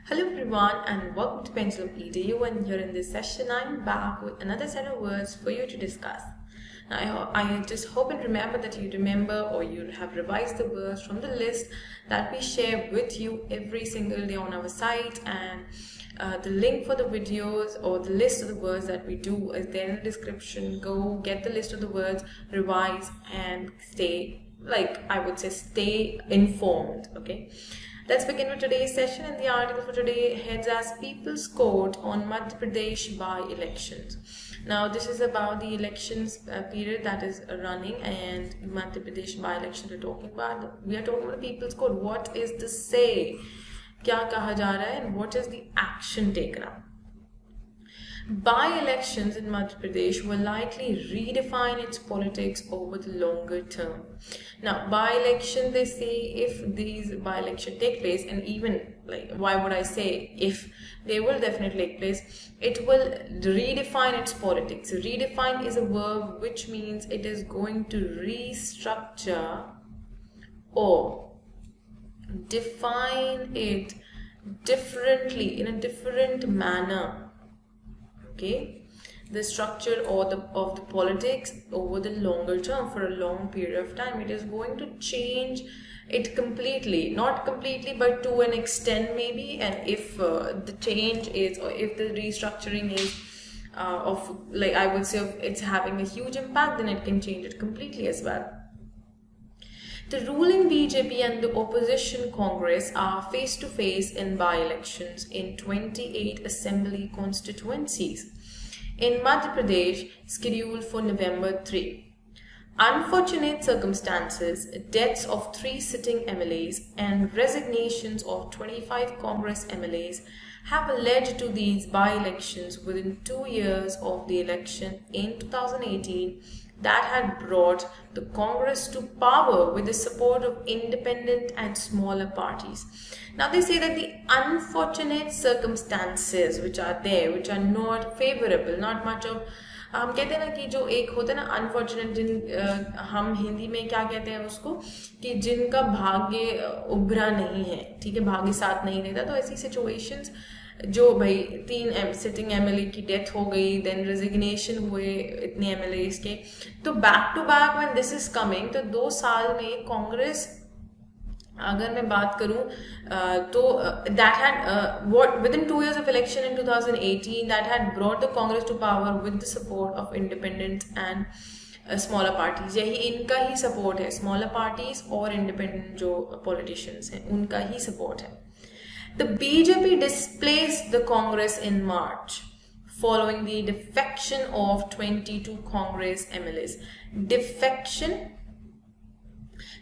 Hello everyone and welcome to Pendulum EDU, and here in this session I'm back with another set of words for you to discuss. Now I just hope and remember that you remember or you have revised the words from the list that we share with you every single day on our site, and the link for the videos or the list of the words that we do is there in the description. Go get the list of the words, revise and stay informed. Okay. Let's begin with today's session, and the article for today heads as People's Court on Madhya Pradesh by-elections. Now this is about the elections period that is running, and Madhya Pradesh by-elections we're talking about. We are talking about the People's Court. What is the say? क्या कहा जा रहा है, and what is the action taken up? By-elections in Madhya Pradesh will likely redefine its politics over the longer term. Now, by-election, they say if these by-election take place, and even why would I say if, they will definitely take place, it will redefine its politics. Redefine is a verb which means it is going to restructure or define it differently, in a different manner. Okay, the structure or of the politics over the longer term, for a long period of time. It is going to change it completely, not completely but to an extent maybe, and if the change is, or if the restructuring is I would say it's having a huge impact, then it can change it completely as well. The ruling BJP and the opposition Congress are face to face in by-elections in 28 assembly constituencies in Madhya Pradesh, scheduled for November 3. Unfortunate circumstances, deaths of 3 sitting MLAs and resignations of 25 Congress MLAs have led to these by-elections within 2 years of the election in 2018 that had brought the Congress to power with the support of independent and smaller parties. Now they say that the unfortunate circumstances which are there, which are not favorable, not much of, हम कहते हैं ना कि जो एक होता है ना अनफॉर्चुनेट, जिन हम हिंदी में क्या कहते हैं उसको, कि जिनका भाग्य उभरा नहीं है, ठीक है, भाग्य साथ नहीं देता, तो ऐसी सिचुएशंस जो भाई 3 सिटिंग एमएलए की डेथ हो गई, देन रेजिग्नेशन हुए इतने एमएलए के, तो back to back when this is coming, तो 2 साल में कांग्रेस, अगर मैं बात करूं तो that had within 2 years of election in 2018 that had brought the Congress to power with the support of independent and smaller parties. यही इनका ही support है, smaller parties और independent जो politicians हैं उनका ही support है. The BJP displaced the Congress in March following the defection of 22 Congress MLAs. Defection.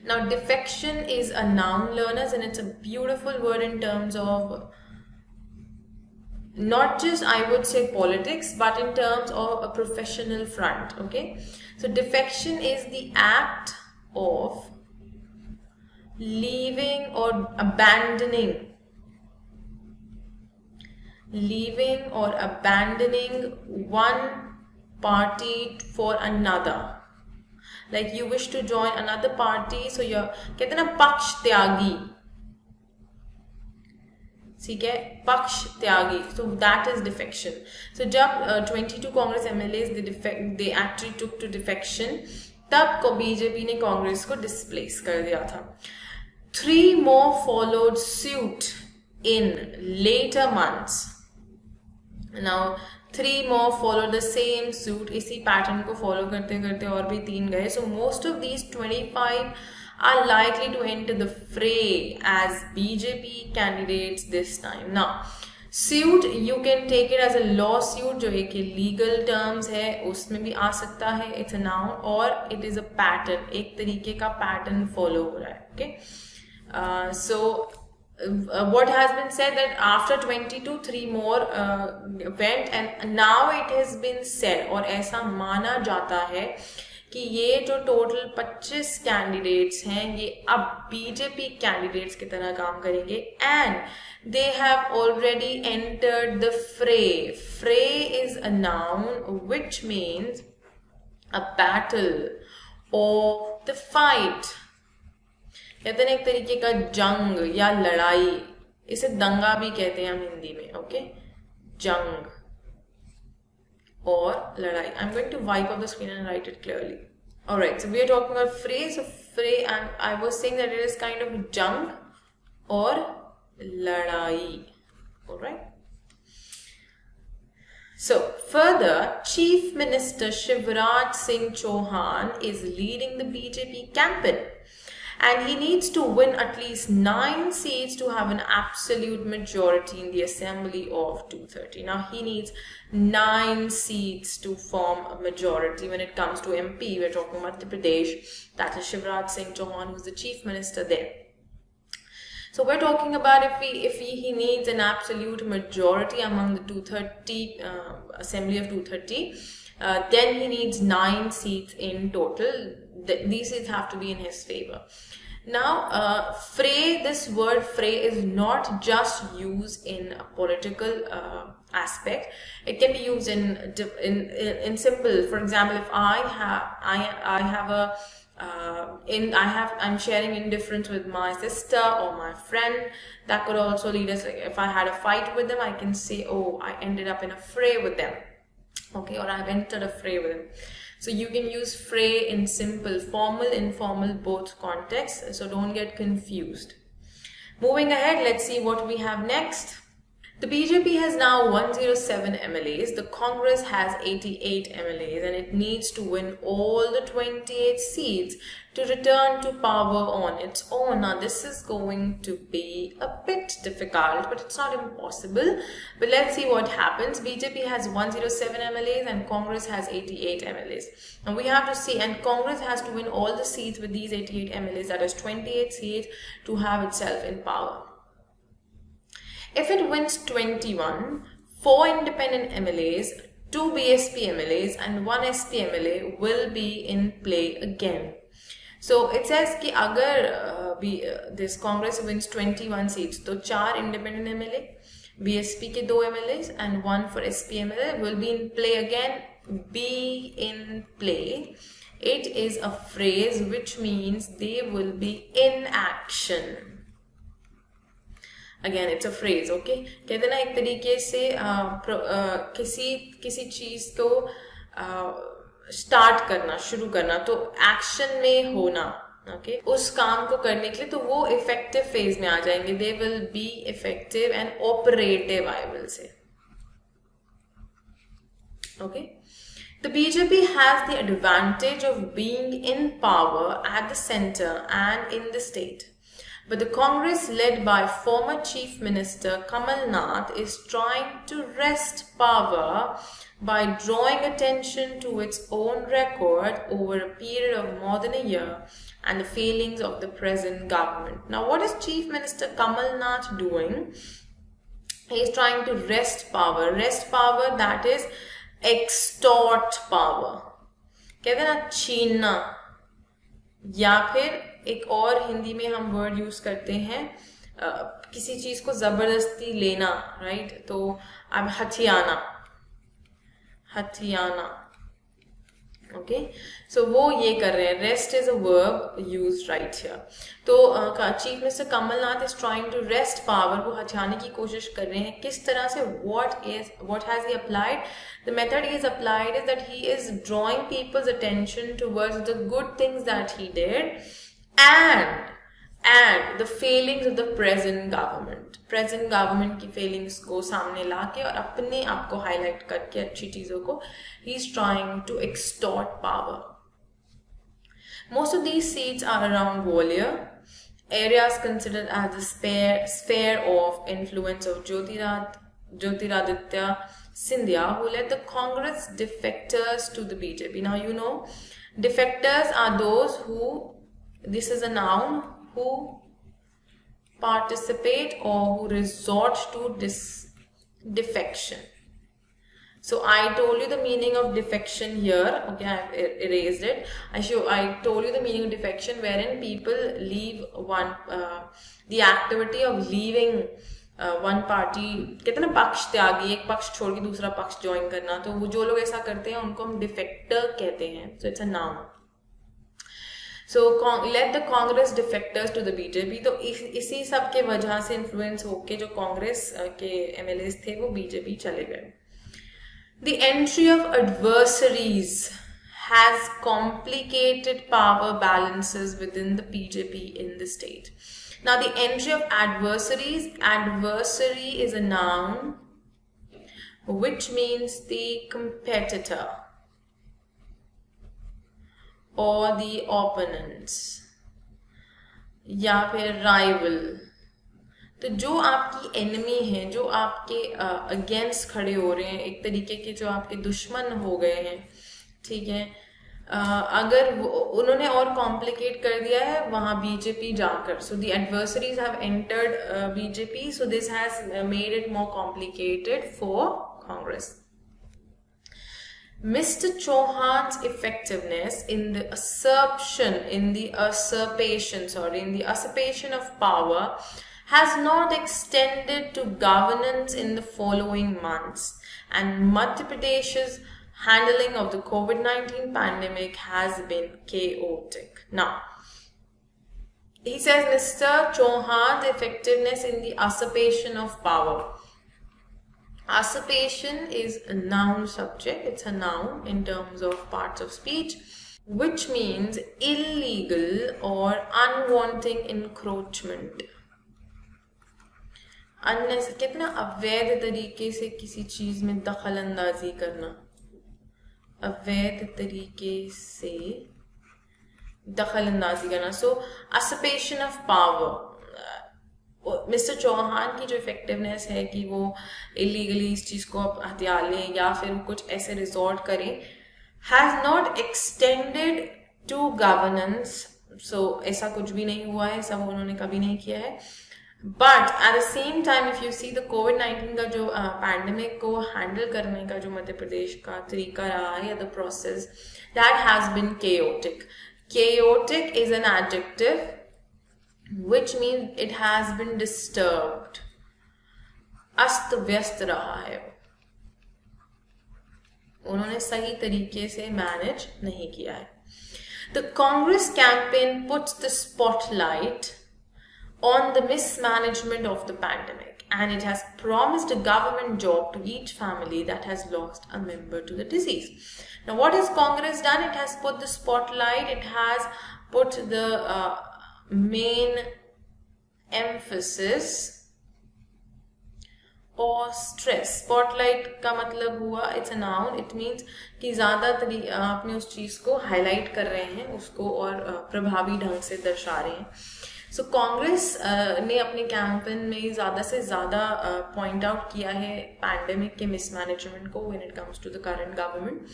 Now, defection is a noun, learners, and it's a beautiful word in terms of not just, I would say, politics, but in terms of a professional front. Okay, so defection is the act of leaving or abandoning one party for another. Like you wish to join another party, so you're कहते हैं ना पक्ष त्यागी, ठीक है, पक्ष त्यागी, so that is defection. So जब 22 Congress MLAs they actually took to defection, तब को बीजेपी ने कांग्रेस को डिस्प्लेस कर दिया था. 3 more followed suit in later months. Now 3 more follow the same suit, इसी पैटर्न को फॉलो करते करते और भी 3 गए. So most of these 25 are likely to enter the fray as BJP candidates this time. Now suit you can take it as a lawsuit, जो एक legal terms है, उसमें भी आ सकता है, it's a noun, और it is a pattern, एक तरीके का pattern follow हो रहा है. Okay, so what has been said that after 22 3 more went, and now it has been said और ऐसा माना जाता है कि ये जो टोटल 25 कैंडिडेट्स हैं ये अब बीजेपी कैंडिडेट्स की तरह काम करेंगे, and they have already entered the fray. Fray is a noun which means a battle or the fight. कहते हैं एक तरीके का जंग या लड़ाई, इसे दंगा भी कहते हैं हम हिंदी में, ओके, जंग और लड़ाई. I am going to wipe off the screen and write it clearly. Alright, so we are talking about fray. So fray, and I was saying that it is kind of jung or ladai. Alright. So further, Chief Minister Shivraj Singh Chauhan is leading the BJP campaign, and he needs to win at least 9 seats to have an absolute majority in the assembly of 230. Now he needs 9 seats to form a majority when it comes to MP. We're talking about Madhya Pradesh. That is Shivraj Singh Chauhan, who's the chief minister there. So we're talking about if he needs an absolute majority among the 230 assembly of 230, then he needs 9 seats in total. These seats have to be in his favor. Now, fray, this word fray is not just used in a political aspect. It can be used in simple. For example, if I'm sharing indifference with my sister or my friend, that could also lead us, if I had a fight with them, I can say, oh, I ended up in a fray with them, okay, or I've entered a fray with them. So you can use fray in simple, formal, informal, both contexts, so don't get confused. Moving ahead, let's see what we have next. The BJP has now 107 MLAs, the Congress has 88 MLAs, and it needs to win all the 28 seats to return to power on its own. Now this is going to be a bit difficult, but it's not impossible. But let's see what happens. BJP has 107 MLAs and Congress has 88 MLAs. And we have to see, and Congress has to win all the seats with these 88 MLAs, that is 28 seats, to have itself in power. If it wins 21, 4 independent MLAs, 2 BSP MLAs and 1 SP MLA will be in play again. So it says कि अगर this Congress wins 21 seats, तो 4 independent MLA, BSP के 2 MLAs and 1 for SP MLA will be in play again. Be in play. It is a phrase which means they will be in action. Again, it's a phrase, okay? कहते ना एक तरीके से किसी चीज को start करना, शुरू करना, तो एक्शन में होना, ओके, उस काम को करने के लिए, तो वो इफेक्टिव फेज में आ जाएंगे. They will be effective and operative, I will say, okay. The BJP has the advantage of being in power at the center and in the state. But the Congress led by former Chief Minister Kamal Nath is trying to wrest power by drawing attention to its own record over a period of more than a year and the failings of the present government. Now, what is Chief Minister Kamal Nath doing? He is trying to wrest power. Wrest power, that is extort power. कहते हैं ना छीनना, या फिर एक और हिंदी में हम word use करते हैं किसी चीज को जबरदस्ती लेना, राइट? तो अब हथियाना, ओके. सो वो ये कर रहे हैं. Wrest is a verb used right here. तो chief minister Kamal Nath is trying to wrest power. वो हथियाने की कोशिश कर रहे हैं. किस तरह से? what has he applied? The method he has applied is that he is drawing people's attention towards the good things that he did and the failings of the present government की failings को सामने लाके और अपने आप को highlight करके अच्छी चीजों को he is trying to extort power. Most of these seats are around Gwalior, areas considered as the sphere of influence of Jyotiraditya Scindia, who led the Congress defectors to the BJP. Now you know, defectors are those who, this is a noun, who participate or who resort to defection. So I told you the meaning of defection here. Okay, I've erased it. I told you the meaning of defection, wherein people leave the activity of leaving one party. कहते हैं ना पक्ष त्यागी, एक पक्ष छोड़ के दूसरा पक्ष ज्वाइन करना. तो वो जो लोग ऐसा करते हैं उनको हम डिफेक्टर कहते हैं. So it's a noun. So let the Congress defectors to the BJP. तो इसी सब के वजह से इन्फ्लुएंस होके जो कांग्रेस के MLAs थे वो BJP चले गए. The entry of adversaries has complicated power balances within the BJP in the state. Now, the entry of adversaries, adversary is a noun which means the competitor or the opponents या फिर rival. तो जो आपकी enemy है, जो आपके against खड़े हो रहे हैं, एक तरीके के जो आपके दुश्मन हो गए हैं, ठीक है, अगर उन्होंने और कॉम्प्लिकेट कर दिया है वहां बीजेपी जाकर. So the adversaries have entered BJP, so this has made it more complicated for Congress. Mr. Chauhan's effectiveness in the usurpation of power has not extended to governance in the following months, and Madhya Pradesh's handling of the COVID-19 pandemic has been chaotic. Now, he says Mr. Chauhan's effectiveness in the usurpation of power. Usurpation is a noun subject, it's a noun in terms of parts of speech, which means illegal or unwanting encroachment. कितना अवैध तरीके से किसी चीज में दखल अंदाजी करना, अवैध तरीके से दखल अंदाजी करना. So usurpation of power. Mister Chauhan की जो इफेक्टिवनेस है कि वो इलीगली इस चीज को हथिया लें या फिर कुछ ऐसे रिजॉर्ट करें, has not extended to governance. So ऐसा कुछ भी नहीं हुआ है, सब उन्होंने कभी नहीं किया है. But at the same time if you see the कोविड-19 का जो पैंडेमिक को हैंडल करने का जो मध्य प्रदेश का तरीका रहा है या the process, that has been chaotic. Chaotic is an adjective which means it has been disturbed. अस्त व्यस्त रहा है, उन्होंने सही तरीके से मैनेज नहीं किया है. The Congress campaign puts the spotlight on the mismanagement of the pandemic, and it has promised a government job to each family that has lost a member to the disease. Now, what has Congress done? It has put the spotlight, it has put the main emphasis or stress. Spotlight का मतलब हुआ, it's a noun, it means कि ज़्यादा आपने उस चीज़ को highlight कर रहे हैं, उसको और प्रभावी ढंग से दर्शा रहे हैं. सो कांग्रेस ने अपने कैंपेन में ज़्यादा से ज़्यादा पॉइंट आउट किया है पैंडेमिक के मिसमैनेजमेंट को when it comes to the current government.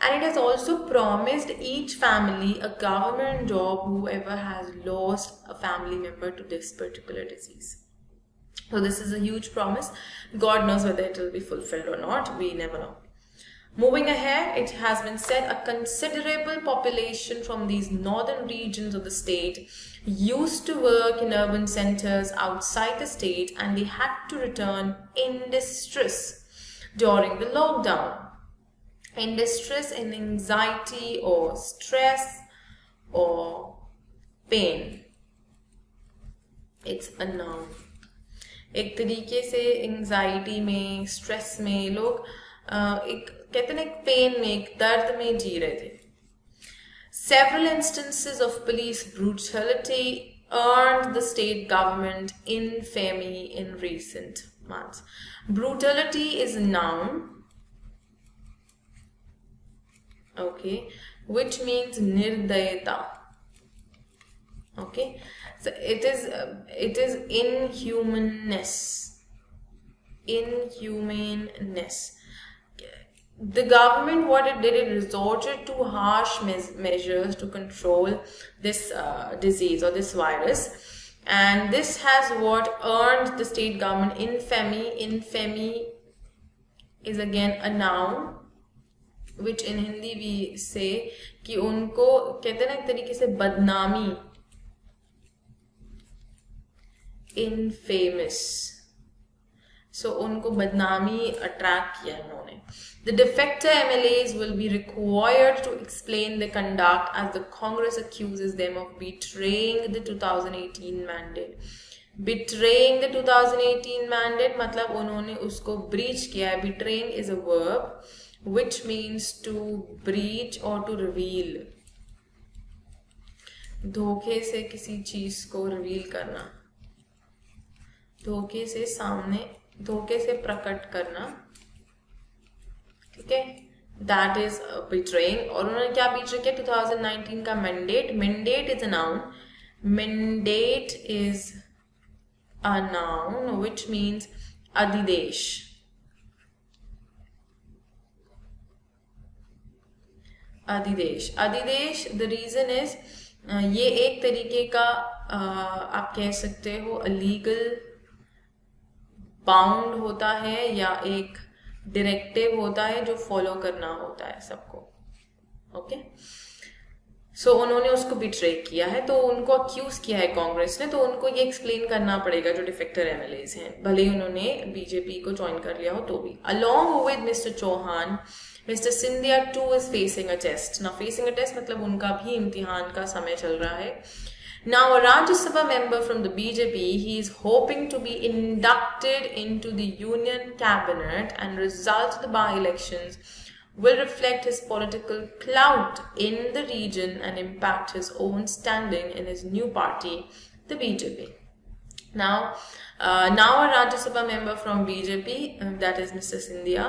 And it has also promised each family a government job whoever has lost a family member to this particular disease. So this is a huge promise. God knows whether it will be fulfilled or not. We never know. Moving ahead, it has been said a considerable population from these northern regions of the state used to work in urban centers outside the state, and they had to return in distress during the lockdown. In distress, in anxiety or stress or pain. It's a noun. एक तरीके से anxiety में, stress में लोग एक कहते हैं pen में, एक दर्द में जी रहे थे. Several instances of police brutality earned the state government infamy in recent months. Brutality is a noun, okay, which means nirdayata. Okay, so it is inhumaneness. The government, what it did, it resorted to harsh measures to control this disease or this virus, and this has what earned the state government infamy. Infamy is again a noun, which in Hindi we say कि उनको कहते हैं ना एक तरीके से बदनामी, infamous. So उनको बदनामी अट्रैक्ट किया उन्होंने. The defector MLAs will be required to explain their conduct as the Congress accuses them of betraying the 2018 mandate. Betraying the 2018 mandate मतलब उन्होंने उसको breach किया है. Betraying is a verb which means to breach or to reveal. धोखे से किसी चीज को रिवील करना, धोखे से सामने, धोखे से प्रकट करना, ठीक है, दैट इज बिट्रेइंग. और उन्होंने क्या बिट्रे किया? 2019 का mandate. Mandate is a noun. Mandate is a noun which means अधिदेश. अधिदेश. अधिदेश, द रीजन इज ये एक तरीके का आप कह सकते हो लीगल बाउंड होता है या एक डायरेक्टिव होता है जो फॉलो करना होता है सबको. ओके, सो उन्होंने उसको बिट्रे किया है, तो उनको अक्यूज किया है कांग्रेस ने, तो उनको ये एक्सप्लेन करना पड़ेगा जो डिफेक्टर एमएलएज हैं, भले ही उन्होंने बीजेपी को ज्वाइन कर लिया हो तो भी. Along with mister Chauhan, Mr. Scindia too is facing a test. Now facing a test मतलब उनका भी इम्तिहान का समय चल रहा है. Now a Rajya Sabha member from the BJP, he is hoping to be inducted into the Union Cabinet, and results of the by-elections will reflect his political clout in the region and impact his own standing in his new party, the BJP. Now a Rajya Sabha member from BJP, that is Mr. Scindia,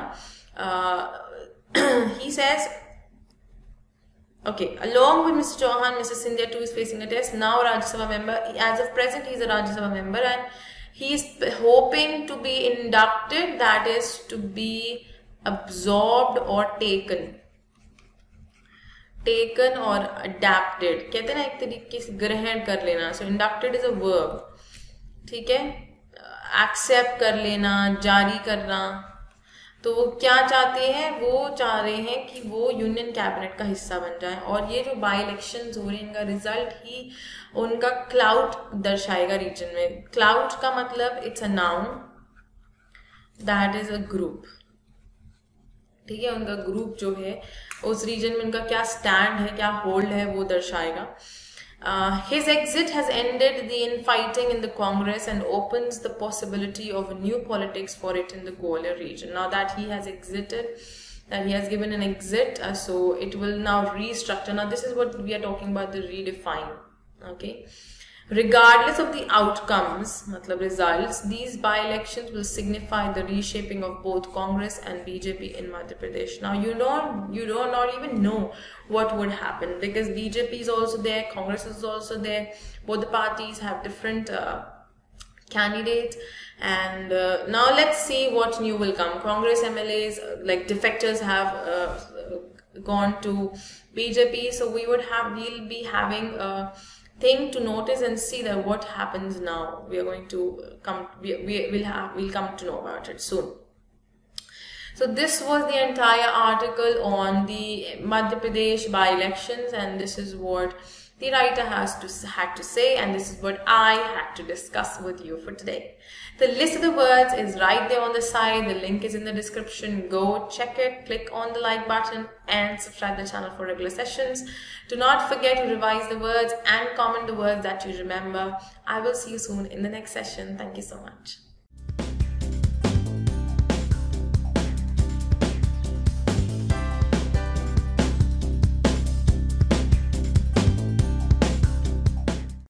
he says, okay, along with Mr. Chauhan, Mr. Scindia too is facing a test. Now a Rajya Sabha member, as of present he is a Rajya Sabha member, and he is hoping to be inducted, that is to be absorbed or taken or adapted. कहते हैं ना एक तरीके से ग्रहण कर लेना. So inducted is a verb, ठीक है, accept कर लेना, जारी करना. तो वो क्या चाहते हैं? वो चाह रहे हैं कि वो यूनियन कैबिनेट का हिस्सा बन जाए, और ये जो बाई इलेक्शंस हो रहे हैं इनका रिजल्ट ही उनका क्लाउड दर्शाएगा रीजन में. क्लाउड का मतलब it's a noun, that is a group, ठीक है. उनका ग्रुप जो है उस रीजन में उनका क्या स्टैंड है, क्या होल्ड है, वो दर्शाएगा. His exit has ended the infighting in the Congress and opens the possibility of new politics for it in the Gwalior region. Now that he has exited, that he has given an exit, so it will now restructure. Now this is what we are talking about, the redefine. Okay, regardless of the outcomes, matlab results, these by-elections will signify the reshaping of both Congress and BJP in Madhya Pradesh. Now you do not even know what would happen, because BJP is also there, Congress is also there. Both the parties have different candidates, and now let's see what new will come. Congress MLAs, like defectors, have gone to BJP, so we'll be having a thing to notice and see that what happens now. We are going to come, we'll come to know about it soon. So this was the entire article on the Madhya Pradesh by-elections, and this is what the writer had to say, and this is what I had to discuss with you for today. The list of the words is right there on the side. The link is in the description. Go check it, click on the like button, and subscribe to the channel for regular sessions. Do not forget to revise the words and comment the words that you remember. I will see you soon in the next session. Thank you so much.